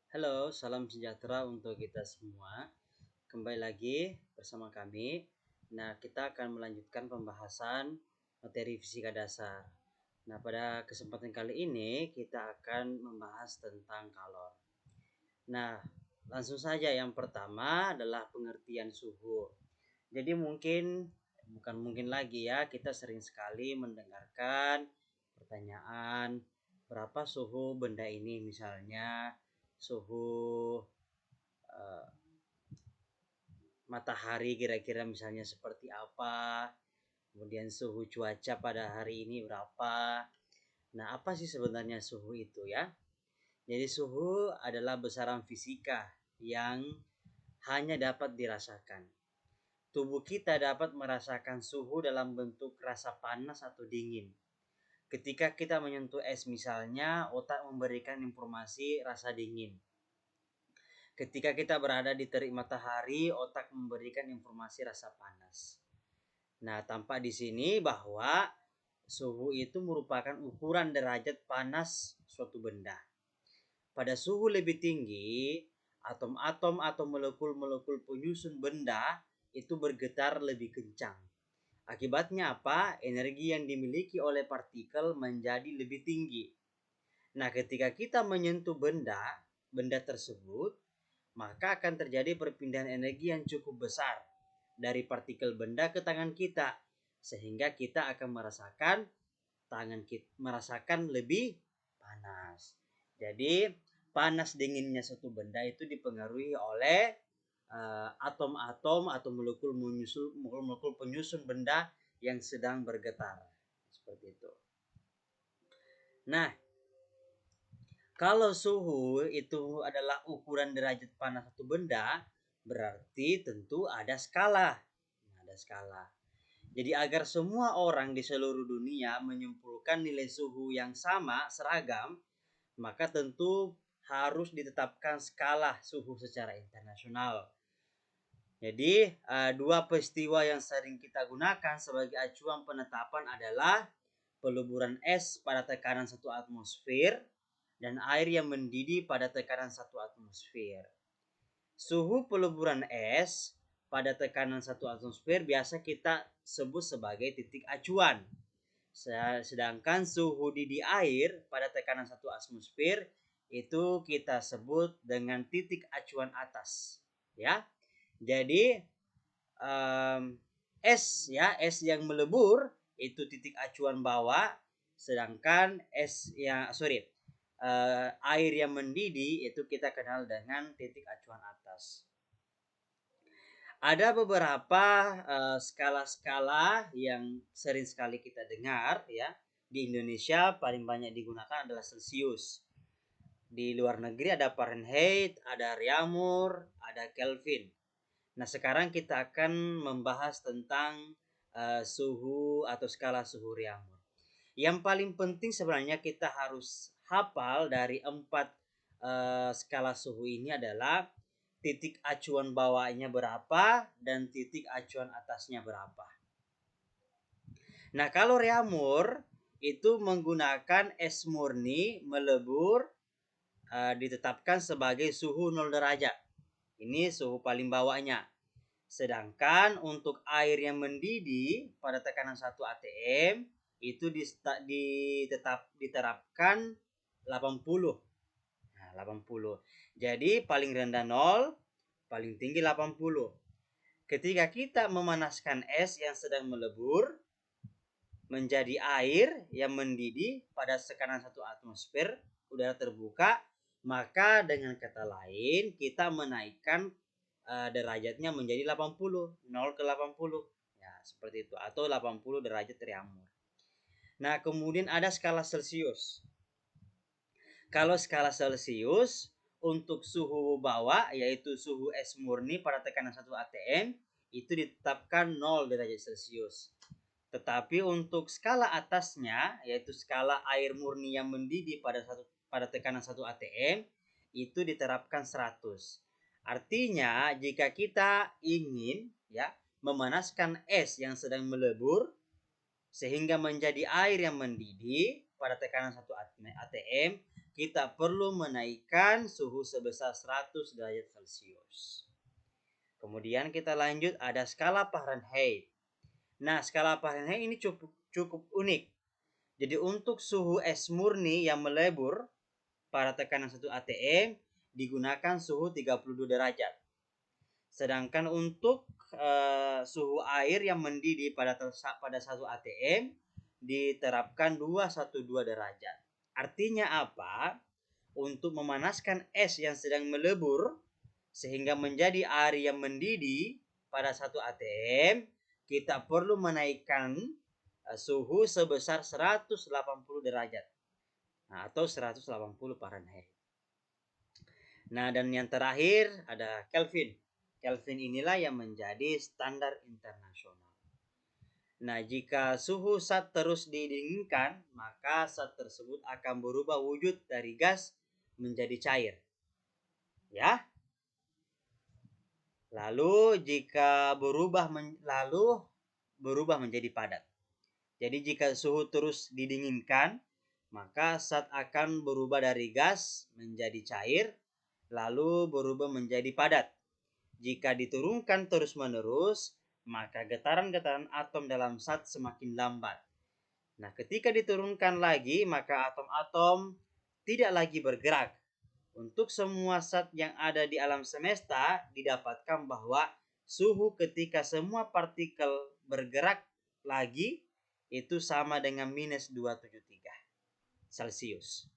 Halo, salam sejahtera untuk kita semua. Kembali lagi bersama kami. Nah, kita akan melanjutkan pembahasan materi fisika dasar. Nah, pada kesempatan kali ini kita akan membahas tentang kalor. Nah, langsung saja yang pertama adalah pengertian suhu. Jadi bukan mungkin lagi ya, kita sering sekali mendengarkan pertanyaan berapa suhu benda ini, misalnya suhu eh, matahari kira-kira misalnya seperti apa, kemudian suhu cuaca pada hari ini berapa. Nah, apa sih sebenarnya suhu itu ya? Jadi suhu adalah besaran fisika yang hanya dapat dirasakan. Tubuh kita dapat merasakan suhu dalam bentuk rasa panas atau dingin. Ketika kita menyentuh es misalnya, otak memberikan informasi rasa dingin. Ketika kita berada di terik matahari, otak memberikan informasi rasa panas. Nah, tampak di sini bahwa suhu itu merupakan ukuran derajat panas suatu benda. Pada suhu lebih tinggi, atom-atom atau molekul-molekul penyusun benda itu bergetar lebih kencang. Akibatnya apa? Energi yang dimiliki oleh partikel menjadi lebih tinggi. Nah, ketika kita menyentuh benda tersebut, maka akan terjadi perpindahan energi yang cukup besar dari partikel benda ke tangan kita, sehingga kita akan merasakan lebih panas. Jadi panas dinginnya suatu benda itu dipengaruhi oleh atom-atom atau molekul penyusun benda yang sedang bergetar, seperti itu. Nah, kalau suhu itu adalah ukuran derajat panas satu benda, berarti tentu ada skala. Ada skala. Jadi agar semua orang di seluruh dunia menyimpulkan nilai suhu yang sama, seragam, maka tentu harus ditetapkan skala suhu secara internasional. Jadi dua peristiwa yang sering kita gunakan sebagai acuan penetapan adalah peleburan es pada tekanan 1 atmosfer dan air yang mendidih pada tekanan 1 atmosfer. Suhu peleburan es pada tekanan 1 atmosfer biasa kita sebut sebagai titik acuan. Sedangkan suhu didih air pada tekanan 1 atmosfer itu kita sebut dengan titik acuan atas. Ya, jadi es yang melebur itu titik acuan bawah, sedangkan air yang mendidih itu kita kenal dengan titik acuan atas. Ada beberapa skala-skala yang sering sekali kita dengar ya. Di Indonesia paling banyak digunakan adalah Celsius. Di luar negeri ada Fahrenheit, ada Reaumur, ada Kelvin. Nah, sekarang kita akan membahas tentang suhu atau skala suhu Reaumur. Yang paling penting sebenarnya kita harus hafal dari 4 skala suhu ini adalah titik acuan bawahnya berapa dan titik acuan atasnya berapa. Nah, kalau Reaumur itu menggunakan es murni melebur ditetapkan sebagai suhu 0 derajat. Ini suhu paling bawahnya. Sedangkan untuk air yang mendidih pada tekanan 1 atm itu diterapkan 80. Nah, 80. Jadi paling rendah 0, paling tinggi 80. Ketika kita memanaskan es yang sedang melebur menjadi air yang mendidih pada tekanan 1 atmosfer udara terbuka, maka dengan kata lain kita menaikkan derajatnya menjadi 80, 0 ke 80. Ya, seperti itu, atau 80 derajat Reaumur. Nah, kemudian ada skala Celsius. Kalau skala Celsius untuk suhu bawah yaitu suhu es murni pada tekanan 1 atm itu ditetapkan 0 derajat Celcius. Tetapi untuk skala atasnya yaitu skala air murni yang mendidih pada tekanan 1 atm itu diterapkan 100. Artinya jika kita ingin ya memanaskan es yang sedang melebur sehingga menjadi air yang mendidih pada tekanan 1 atm, kita perlu menaikkan suhu sebesar 100 derajat Celcius. Kemudian kita lanjut, ada skala Fahrenheit. Nah, skala Fahrenheit ini cukup unik. Jadi untuk suhu es murni yang melebur pada tekanan 1 atm digunakan suhu 32 derajat. Sedangkan untuk suhu air yang mendidih pada 1 atm diterapkan 212 derajat. Artinya apa? Untuk memanaskan es yang sedang melebur sehingga menjadi air yang mendidih pada 1 atm, kita perlu menaikkan suhu sebesar 180 derajat. Nah, atau 180 Fahrenheit. Nah, dan yang terakhir ada Kelvin. Kelvin inilah yang menjadi standar internasional. Nah, jika suhu zat terus didinginkan, maka zat tersebut akan berubah wujud dari gas menjadi cair. Ya. Lalu jika berubah menjadi padat. Jadi jika suhu terus didinginkan, maka zat akan berubah dari gas menjadi cair, lalu berubah menjadi padat. Jika diturunkan terus-menerus, maka getaran-getaran atom dalam zat semakin lambat. Nah, ketika diturunkan lagi, maka atom-atom tidak lagi bergerak. Untuk semua zat yang ada di alam semesta, didapatkan bahwa suhu ketika semua partikel bergerak lagi itu sama dengan minus 273 Celcius.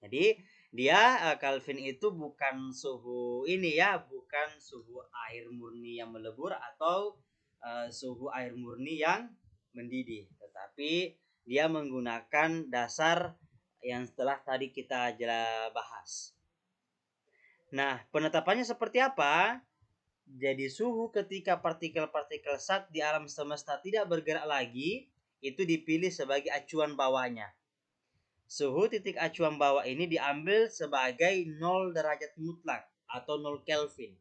Jadi dia Kelvin itu bukan suhu ini ya, bukan suhu air murni yang melebur atau suhu air murni yang mendidih, tetapi dia menggunakan dasar yang setelah tadi kita bahas. Nah, penetapannya seperti apa? Jadi suhu ketika partikel-partikel zat di alam semesta tidak bergerak lagi, itu dipilih sebagai acuan bawahnya. Suhu titik acuan bawah ini diambil sebagai 0 derajat mutlak atau 0 Kelvin.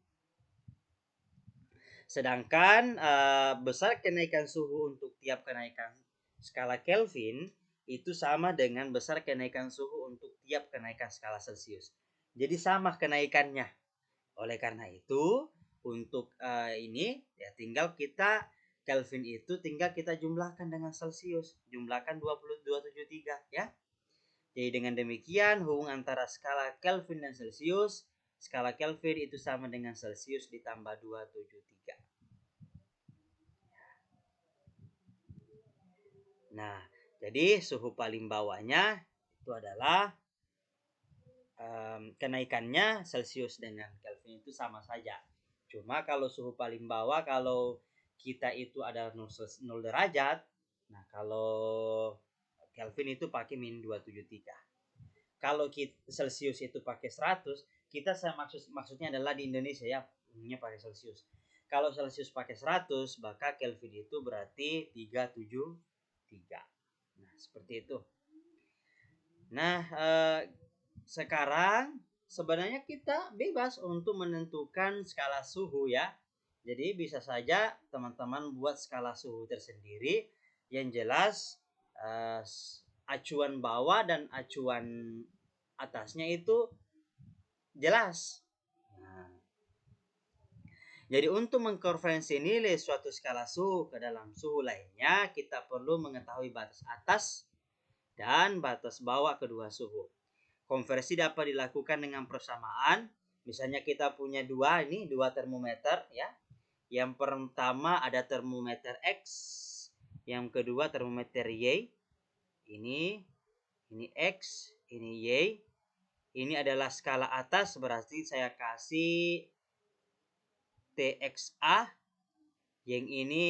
Sedangkan besar kenaikan suhu untuk tiap kenaikan skala Kelvin itu sama dengan besar kenaikan suhu untuk tiap kenaikan skala Celcius. Jadi sama kenaikannya. Oleh karena itu, untuk ini ya tinggal kita Kelvin itu tinggal kita jumlahkan dengan Celcius. Jumlahkan 273 ya. Jadi dengan demikian hubungan antara skala Kelvin dan Celcius, skala Kelvin itu sama dengan Celcius ditambah 273. Nah, jadi suhu paling bawahnya itu adalah kenaikannya Celcius dengan Kelvin itu sama saja. Cuma kalau suhu paling bawah, kalau kita itu ada 0 derajat, nah kalau Kelvin itu pakai min 273. Kalau Celcius itu pakai 100, kita maksudnya adalah di Indonesia ya, umumnya pakai Celcius. Kalau Celcius pakai 100, maka Kelvin itu berarti 373. Nah, seperti itu. Nah, sekarang sebenarnya kita bebas untuk menentukan skala suhu ya. Jadi bisa saja teman-teman buat skala suhu tersendiri. Yang jelas acuan bawah dan acuan atasnya itu jelas. Nah, jadi untuk mengkonversi nilai suatu skala suhu ke dalam suhu lainnya, kita perlu mengetahui batas atas dan batas bawah kedua suhu. Konversi dapat dilakukan dengan persamaan. Misalnya kita punya dua termometer ya. Yang pertama ada termometer X, yang kedua termometer Y. Ini X, ini Y. Ini adalah skala atas, berarti saya kasih TXA. Yang ini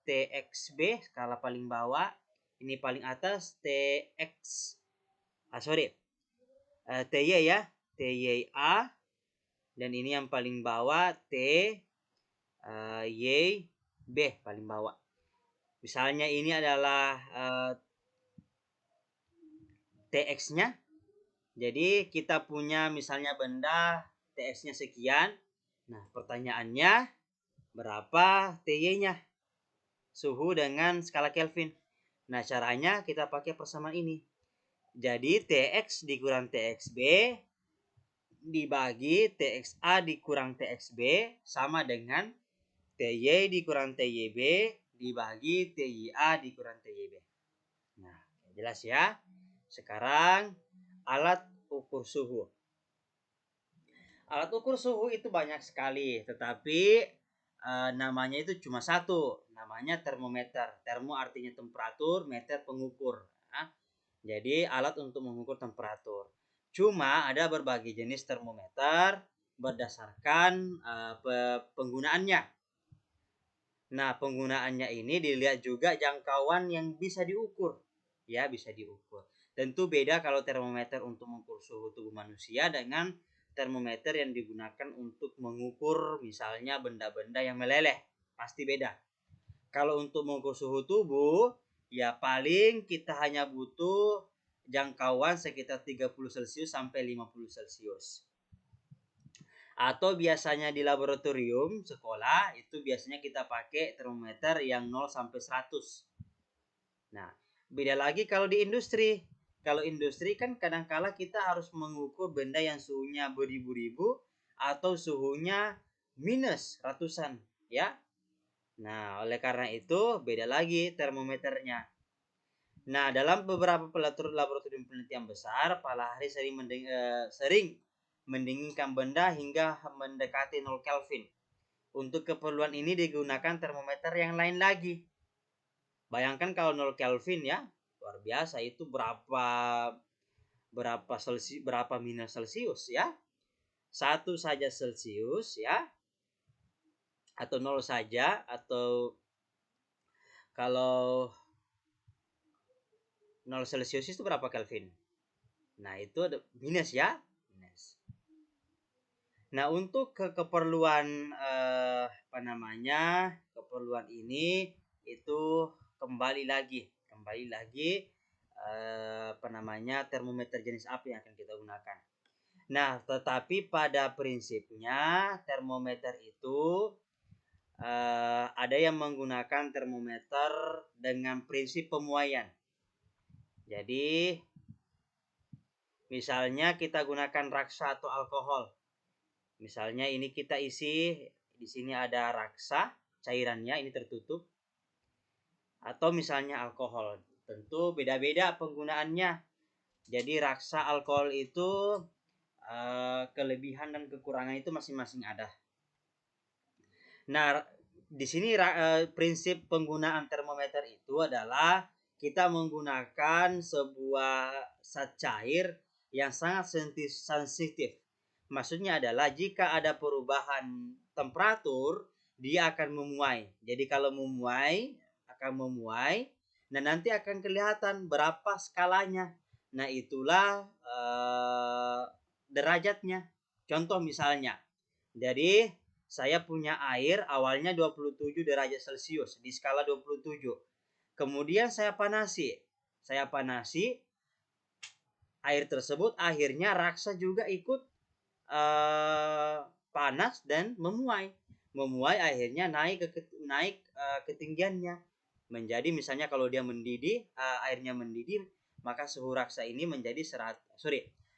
TXB, skala paling bawah. Ini paling atas TY ya, TYA. Dan ini yang paling bawah TYB paling bawah. Misalnya ini adalah TX-nya. Jadi kita punya misalnya benda TX-nya sekian. Nah, pertanyaannya berapa TY-nya? Suhu dengan skala Kelvin. Nah, caranya kita pakai persamaan ini. Jadi TX dikurang TXB dibagi TXA dikurang TXB sama dengan TY dikurang TYB dibagi TYA dikurang TYB. Nah, jelas ya. Sekarang alat ukur suhu. Alat ukur suhu itu banyak sekali, tetapi namanya itu cuma satu, namanya termometer. Termo artinya temperatur, meter pengukur. Nah, jadi alat untuk mengukur temperatur. Cuma ada berbagai jenis termometer berdasarkan penggunaannya. Nah, penggunaannya ini dilihat juga jangkauan yang bisa diukur. Ya, bisa diukur. Tentu beda kalau termometer untuk mengukur suhu tubuh manusia dengan termometer yang digunakan untuk mengukur misalnya benda-benda yang meleleh. Pasti beda. Kalau untuk mengukur suhu tubuh, ya paling kita hanya butuh jangkauan sekitar 30 Celcius sampai 50 Celcius. Atau biasanya di laboratorium sekolah itu biasanya kita pakai termometer yang 0 sampai 100. Nah, beda lagi kalau di industri. Kalau industri kan kadangkala kita harus mengukur benda yang suhunya beribu-ribu atau suhunya minus ratusan, ya. Nah, oleh karena itu beda lagi termometernya. Nah, dalam beberapa laboratorium penelitian besar, para ahli sering mendinginkan benda hingga mendekati 0 Kelvin. Untuk keperluan ini digunakan termometer yang lain lagi. Bayangkan kalau 0 Kelvin ya, luar biasa, itu berapa minus Celcius ya. Satu saja Celcius ya, atau 0 saja, atau kalau 0 Celcius itu berapa Kelvin? Nah, itu minus ya. Minus. Nah, untuk keperluan keperluan ini itu kembali lagi termometer jenis apa yang akan kita gunakan. Nah, tetapi pada prinsipnya termometer itu ada yang menggunakan termometer dengan prinsip pemuaian. Jadi, misalnya kita gunakan raksa atau alkohol. Misalnya ini kita isi, di sini ada raksa, cairannya ini tertutup. Atau misalnya alkohol. Tentu beda-beda penggunaannya. Jadi raksa alkohol itu kelebihan dan kekurangan itu masing-masing ada. Nah, di sini prinsip penggunaan termometer itu adalah kita menggunakan sebuah zat cair yang sangat sensitif. Maksudnya adalah jika ada perubahan temperatur, dia akan memuai. Jadi kalau akan memuai, nah nanti akan kelihatan berapa skalanya. Nah, itulah derajatnya. Contoh misalnya, jadi saya punya air awalnya 27 derajat Celcius di skala 27. Kemudian saya panasi air tersebut, akhirnya raksa juga ikut panas dan memuai akhirnya naik ketinggiannya menjadi, misalnya kalau dia mendidih, airnya mendidih, maka suhu raksa ini menjadi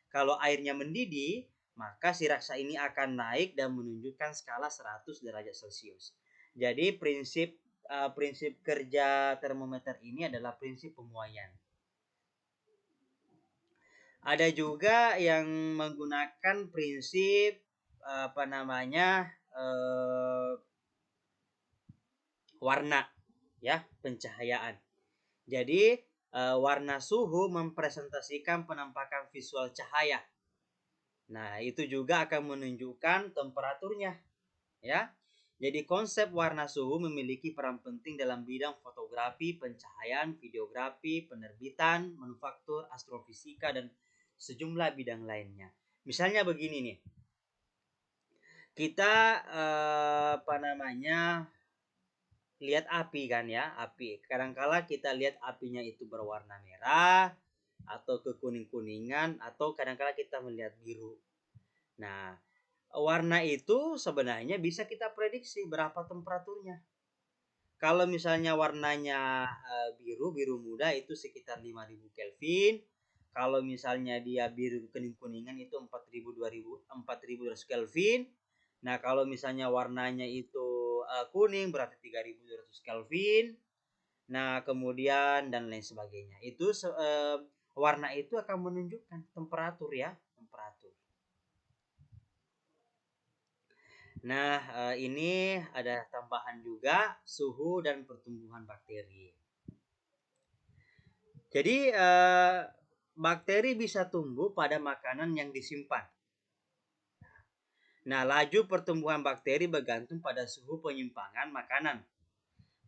kalau airnya mendidih, maka si raksa ini akan naik dan menunjukkan skala 100 derajat Celcius. Jadi prinsip kerja termometer ini adalah prinsip pemuaian. Ada juga yang menggunakan prinsip warna ya, pencahayaan. Jadi warna suhu mempresentasikan penampakan visual cahaya. Nah, itu juga akan menunjukkan temperaturnya ya. Jadi konsep warna suhu memiliki peran penting dalam bidang fotografi, pencahayaan, videografi, penerbitan, manufaktur, astrofisika, dan sejumlah bidang lainnya. Misalnya begini nih, kita lihat api kan ya, api. Kadangkala kita lihat apinya itu berwarna merah atau kekuning-kuningan, atau kadangkala kita melihat biru. Nah, warna itu sebenarnya bisa kita prediksi berapa temperaturnya. Kalau misalnya warnanya biru muda itu sekitar 5000 Kelvin. Kalau misalnya dia biru kuning-kuningan itu 4000 2000 4200 Kelvin. Nah, kalau misalnya warnanya itu kuning berarti 3200 Kelvin. Nah, kemudian dan lain sebagainya. Itu warna itu akan menunjukkan temperatur ya, temperatur. Nah, ini ada tambahan juga suhu dan pertumbuhan bakteri. Jadi bakteri bisa tumbuh pada makanan yang disimpan. Nah, laju pertumbuhan bakteri bergantung pada suhu penyimpangan makanan.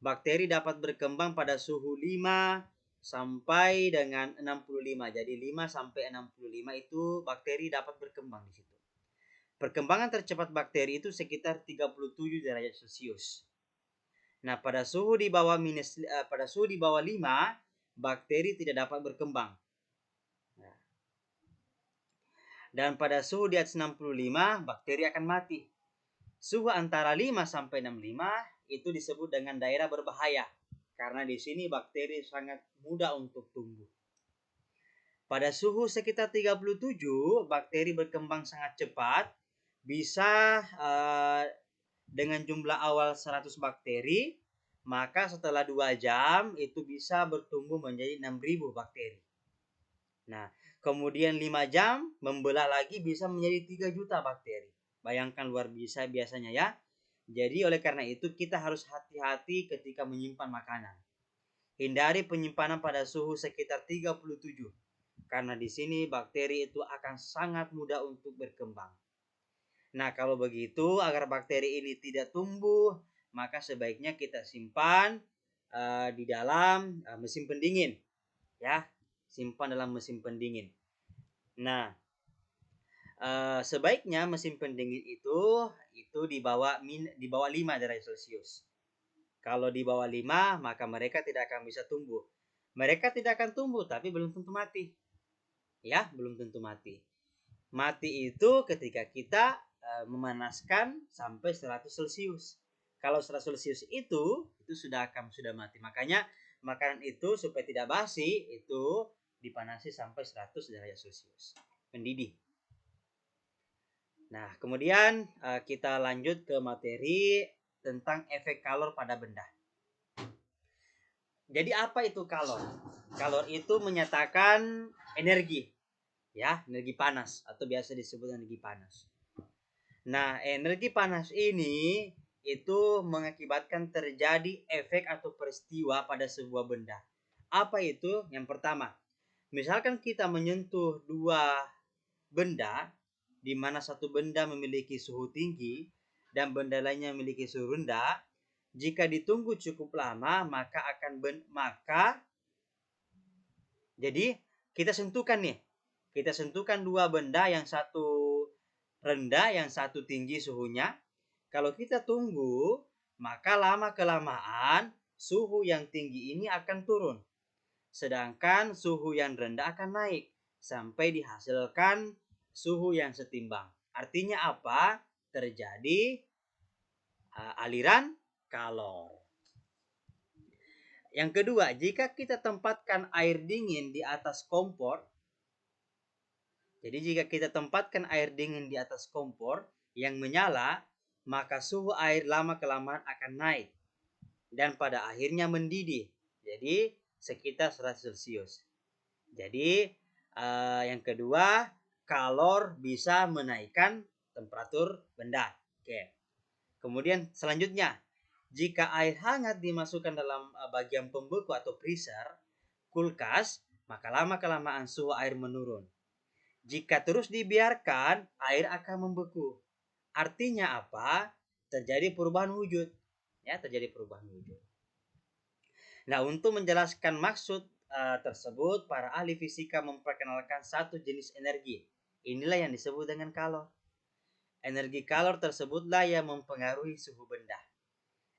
Bakteri dapat berkembang pada suhu 5 sampai dengan 65. Jadi 5 sampai 65 itu bakteri dapat berkembang di situ. Perkembangan tercepat bakteri itu sekitar 37 derajat Celcius. Nah, pada suhu di bawah 5, bakteri tidak dapat berkembang. Dan pada suhu di atas 65, bakteri akan mati. Suhu antara 5 sampai 65 itu disebut dengan daerah berbahaya. Karena di sini bakteri sangat mudah untuk tumbuh. Pada suhu sekitar 37, bakteri berkembang sangat cepat. Bisa dengan jumlah awal 100 bakteri, maka setelah 2 jam itu bisa bertumbuh menjadi 6000 bakteri. Nah, kemudian 5 jam membelah lagi bisa menjadi 3 juta bakteri. Bayangkan luar biasa biasanya ya. Jadi oleh karena itu kita harus hati-hati ketika menyimpan makanan. Hindari penyimpanan pada suhu sekitar 37. Karena di sini bakteri itu akan sangat mudah untuk berkembang. Nah, kalau begitu agar bakteri ini tidak tumbuh, maka sebaiknya kita simpan di dalam mesin pendingin. Ya, simpan dalam mesin pendingin. Nah, sebaiknya mesin pendingin itu di bawah 5 derajat Celcius. Kalau di bawah 5, maka mereka tidak akan bisa tumbuh. Mereka tidak akan tumbuh, tapi belum tentu mati. Ya, belum tentu mati. Mati itu ketika kita memanaskan sampai 100 Celcius. Kalau 100 Celcius itu sudah mati. Makanya makanan itu supaya tidak basi itu dipanasi sampai 100 derajat Celcius. Mendidih. Nah, kemudian kita lanjut ke materi tentang efek kalor pada benda. Jadi apa itu kalor? Kalor itu menyatakan energi. Ya, energi panas atau biasa disebut energi panas. Nah, energi panas ini itu mengakibatkan terjadi efek atau peristiwa pada sebuah benda. Apa itu? Yang pertama, misalkan kita menyentuh dua benda, di mana satu benda memiliki suhu tinggi dan benda lainnya memiliki suhu rendah. Jika ditunggu cukup lama, jadi kita sentuhkan nih. Kita sentuhkan dua benda, yang satu rendah, yang satu tinggi suhunya. Kalau kita tunggu, maka lama-kelamaan suhu yang tinggi ini akan turun. Sedangkan suhu yang rendah akan naik sampai dihasilkan suhu yang setimbang. Artinya apa? Terjadi aliran kalor. Yang kedua, jika kita tempatkan air dingin di atas kompor, jadi jika kita tempatkan air dingin di atas kompor yang menyala, maka suhu air lama-kelamaan akan naik dan pada akhirnya mendidih. Jadi sekitar 100 Celcius. Jadi yang kedua, kalor bisa menaikkan temperatur benda. Oke. Kemudian selanjutnya, jika air hangat dimasukkan dalam bagian pembeku atau freezer, kulkas, maka lama-kelamaan suhu air menurun. Jika terus dibiarkan, air akan membeku. Artinya apa? Terjadi perubahan wujud. Ya, terjadi perubahan wujud. Nah, untuk menjelaskan maksud tersebut, para ahli fisika memperkenalkan satu jenis energi. Inilah yang disebut dengan kalor. Energi kalor tersebutlah yang mempengaruhi suhu benda.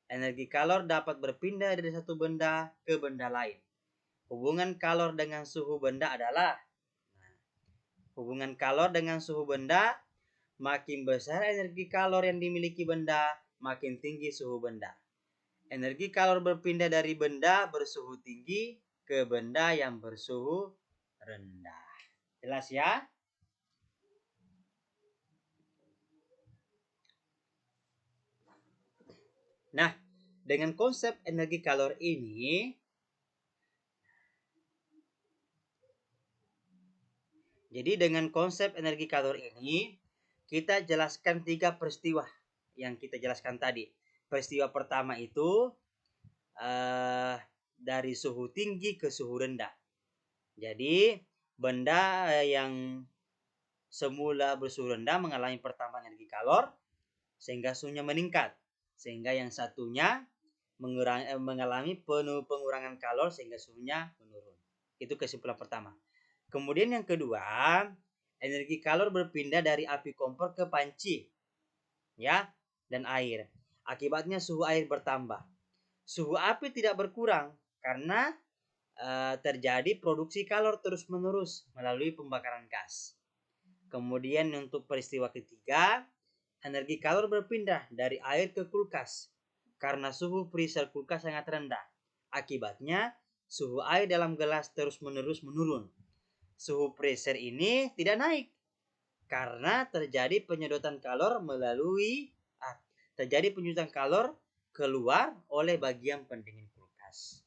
Energi kalor dapat berpindah dari satu benda ke benda lain. Hubungan kalor dengan suhu benda adalah makin besar energi kalor yang dimiliki benda, makin tinggi suhu benda. Energi kalor berpindah dari benda bersuhu tinggi ke benda yang bersuhu rendah. Jelas ya? Nah, dengan konsep energi kalor ini, jadi dengan konsep energi kalor ini, kita jelaskan 3 peristiwa yang kita jelaskan tadi. Peristiwa pertama itu dari suhu tinggi ke suhu rendah. Jadi benda yang semula bersuhu rendah mengalami pertambahan energi kalor sehingga suhunya meningkat. Sehingga yang satunya mengalami pengurangan kalor sehingga suhunya menurun. Itu kesimpulan pertama. Kemudian yang kedua, energi kalor berpindah dari api kompor ke panci, ya, dan air. Akibatnya suhu air bertambah. Suhu api tidak berkurang karena terjadi produksi kalor terus-menerus melalui pembakaran gas. Kemudian untuk peristiwa ketiga, energi kalor berpindah dari air ke kulkas karena suhu freezer kulkas sangat rendah. Akibatnya, suhu air dalam gelas terus-menerus menurun. Suhu freezer ini tidak naik karena terjadi penyedotan kalor keluar oleh bagian pendingin kulkas.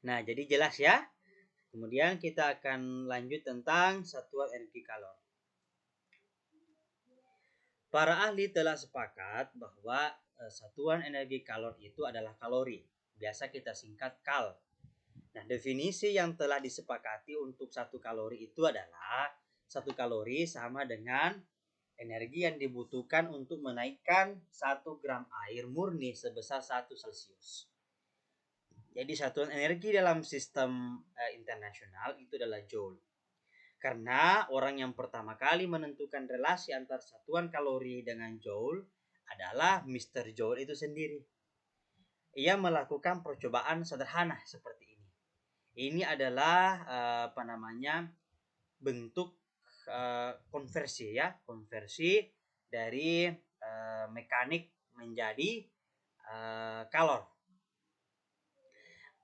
Nah, jadi jelas ya. Kemudian kita akan lanjut tentang satuan energi kalor. Para ahli telah sepakat bahwa satuan energi kalor itu adalah kalori. Biasa kita singkat kal. Nah, definisi yang telah disepakati untuk 1 kalori itu adalah 1 kalori sama dengan energi yang dibutuhkan untuk menaikkan 1 gram air murni sebesar 1 Celcius. Jadi satuan energi dalam sistem internasional itu adalah joule. Karena orang yang pertama kali menentukan relasi antara satuan kalori dengan joule adalah Mr. Joule itu sendiri. Ia melakukan percobaan sederhana seperti ini. Ini adalah bentuk konversi ya, konversi dari mekanik menjadi kalor.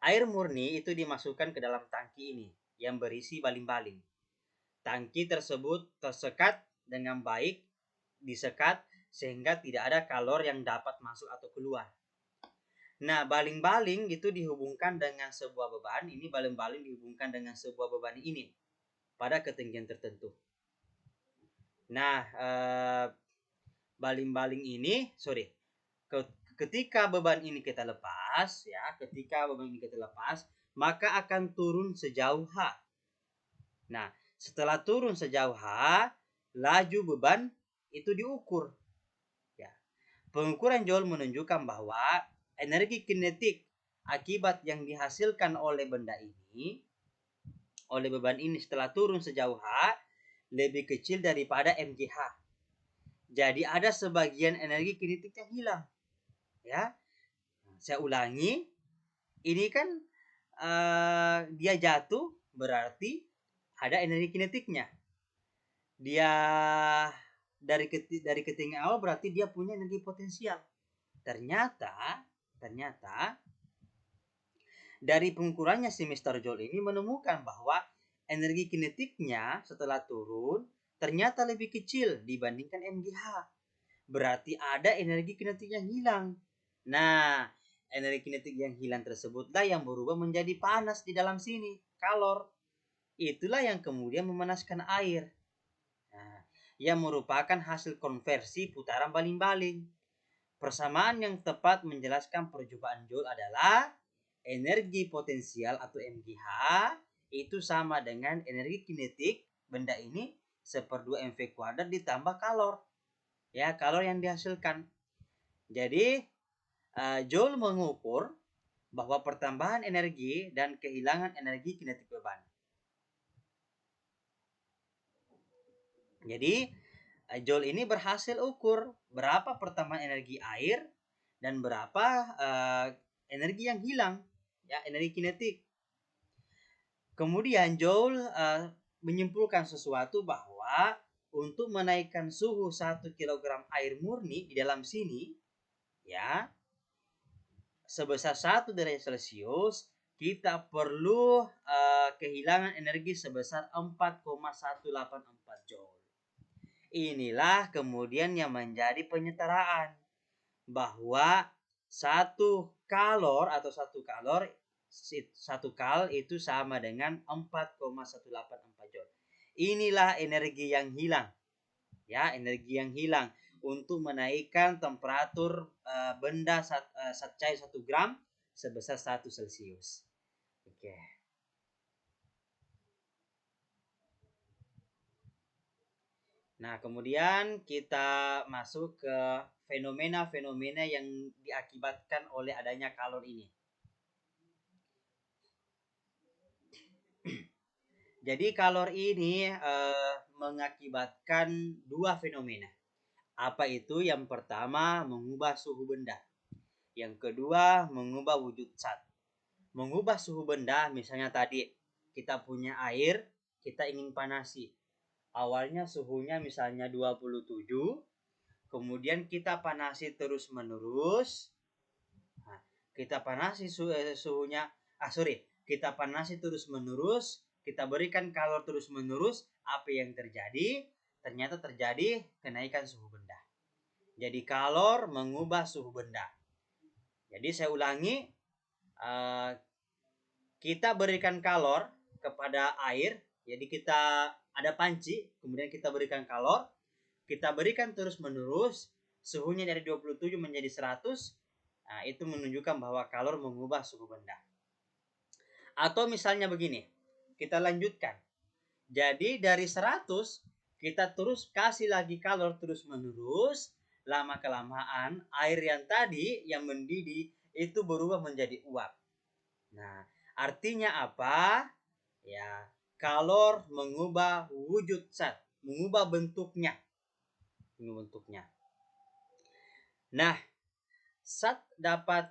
Air murni itu dimasukkan ke dalam tangki ini yang berisi baling-baling. Tangki tersebut tersekat dengan baik, disekat sehingga tidak ada kalor yang dapat masuk atau keluar. Nah, baling-baling itu dihubungkan dengan sebuah beban. Ini baling-baling dihubungkan dengan sebuah beban ini pada ketinggian tertentu. Nah, baling-baling ini, ketika beban ini kita lepas, maka akan turun sejauh H. Nah, setelah turun sejauh H, laju beban itu diukur. Ya. Pengukuran Joule menunjukkan bahwa energi kinetik akibat yang dihasilkan oleh beban ini setelah turun sejauh H lebih kecil daripada MGH. Jadi ada sebagian energi kinetik yang hilang. Ya. Saya ulangi. Ini kan dia jatuh berarti ada energi kinetiknya. Dia dari ketinggian awal berarti dia punya energi potensial. Ternyata dari pengukurannya si Mr. Joule ini menemukan bahwa energi kinetiknya setelah turun ternyata lebih kecil dibandingkan MGH. Berarti ada energi kinetik yang hilang. Nah, energi kinetik yang hilang tersebutlah yang berubah menjadi panas di dalam sini, kalor. Itulah yang kemudian memanaskan air. Nah, yang merupakan hasil konversi putaran baling-baling. Persamaan yang tepat menjelaskan percobaan Joule adalah energi potensial atau MGH itu sama dengan energi kinetik benda ini /2 mv kuadrat ditambah kalor. Ya, kalor yang dihasilkan. Jadi, Joule mengukur bahwa pertambahan energi dan kehilangan energi kinetik beban. Jadi, Joule ini berhasil ukur berapa pertambahan energi air dan berapa energi yang hilang, ya, energi kinetik. Kemudian Joule menyimpulkan sesuatu bahwa untuk menaikkan suhu 1 kg air murni di dalam sini, ya, sebesar 1 derajat Celcius, kita perlu kehilangan energi sebesar 4,184 Joule. Inilah kemudian yang menjadi penyetaraan bahwa satu kal itu sama dengan 4,184 Joule. Inilah energi yang hilang, ya, energi yang hilang untuk menaikkan temperatur benda cair 1 gram sebesar 1 Celcius. Oke. Nah, kemudian kita masuk ke fenomena-fenomena yang diakibatkan oleh adanya kalor ini. Jadi kalor ini mengakibatkan dua fenomena. Apa itu? Yang pertama, mengubah suhu benda. Yang kedua, mengubah wujud zat. Mengubah suhu benda, misalnya tadi kita punya air, kita ingin panasi. Awalnya suhunya misalnya 27, kemudian kita panasi terus-menerus. Nah, kita panasi suhunya, kita panasi terus-menerus, kita berikan kalor terus-menerus, apa yang terjadi? Ternyata terjadi kenaikan suhu benda. Jadi kalor mengubah suhu benda. Jadi saya ulangi, kita berikan kalor kepada air, jadi kita ada panci, kemudian kita berikan kalor, kita berikan terus-menerus, suhunya dari 27 menjadi 100, nah, itu menunjukkan bahwa kalor mengubah suhu benda. Atau misalnya begini, kita lanjutkan. Jadi dari 100, kita terus kasih lagi kalor terus-menerus, lama-kelamaan air yang tadi yang mendidih itu berubah menjadi uap. Nah, artinya apa? Ya, kalor mengubah wujud zat, mengubah bentuknya. Nah, zat dapat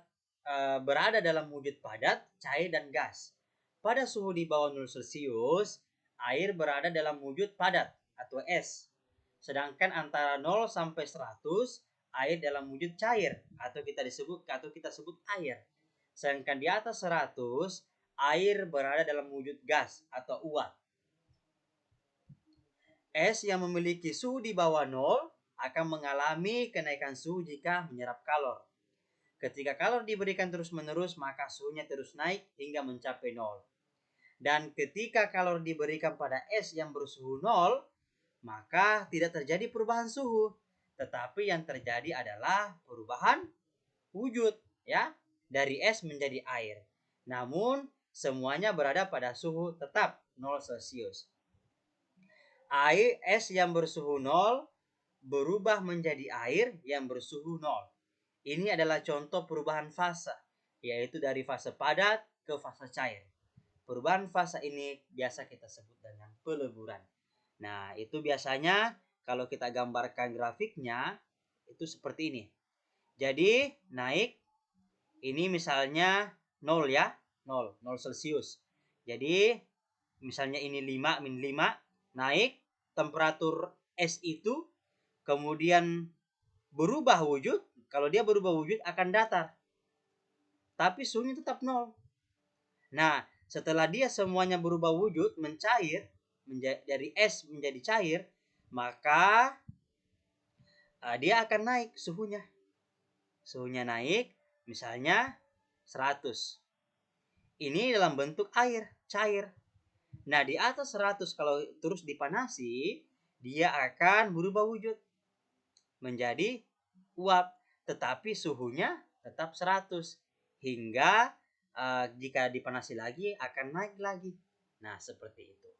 berada dalam wujud padat, cair, dan gas. Pada suhu di bawah 0 Celcius, air berada dalam wujud padat atau es. Sedangkan antara 0 sampai 100, air dalam wujud cair atau kita sebut air. Sedangkan di atas 100, air berada dalam wujud gas atau uap. Es yang memiliki suhu di bawah 0 akan mengalami kenaikan suhu jika menyerap kalor. Ketika kalor diberikan terus-menerus, maka suhunya terus naik hingga mencapai 0. Dan ketika kalor diberikan pada es yang bersuhu 0, maka tidak terjadi perubahan suhu, tetapi yang terjadi adalah perubahan wujud, ya, dari es menjadi air. Namun semuanya berada pada suhu tetap 0 Celcius. Air es yang bersuhu 0 berubah menjadi air yang bersuhu 0. Ini adalah contoh perubahan fase, yaitu dari fase padat ke fase cair. Perubahan fase ini biasa kita sebut dengan peleburan. Nah, itu biasanya kalau kita gambarkan grafiknya, itu seperti ini. Jadi, naik, ini misalnya 0 ya, 0 Celcius. Jadi, misalnya ini 5, min 5, naik, temperatur es itu, kemudian berubah wujud. Kalau dia berubah wujud akan datar, tapi suhunya tetap 0. Nah, setelah dia semuanya berubah wujud, mencair, dari es menjadi cair, maka dia akan naik suhunya. Suhunya naik, misalnya 100. Ini dalam bentuk air, cair. Nah, di atas 100 kalau terus dipanasi, dia akan berubah wujud menjadi uap, tetapi suhunya tetap 100. Hingga jika dipanasi lagi akan naik lagi. Nah, seperti itu.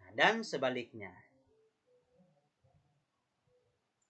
Nah, dan sebaliknya.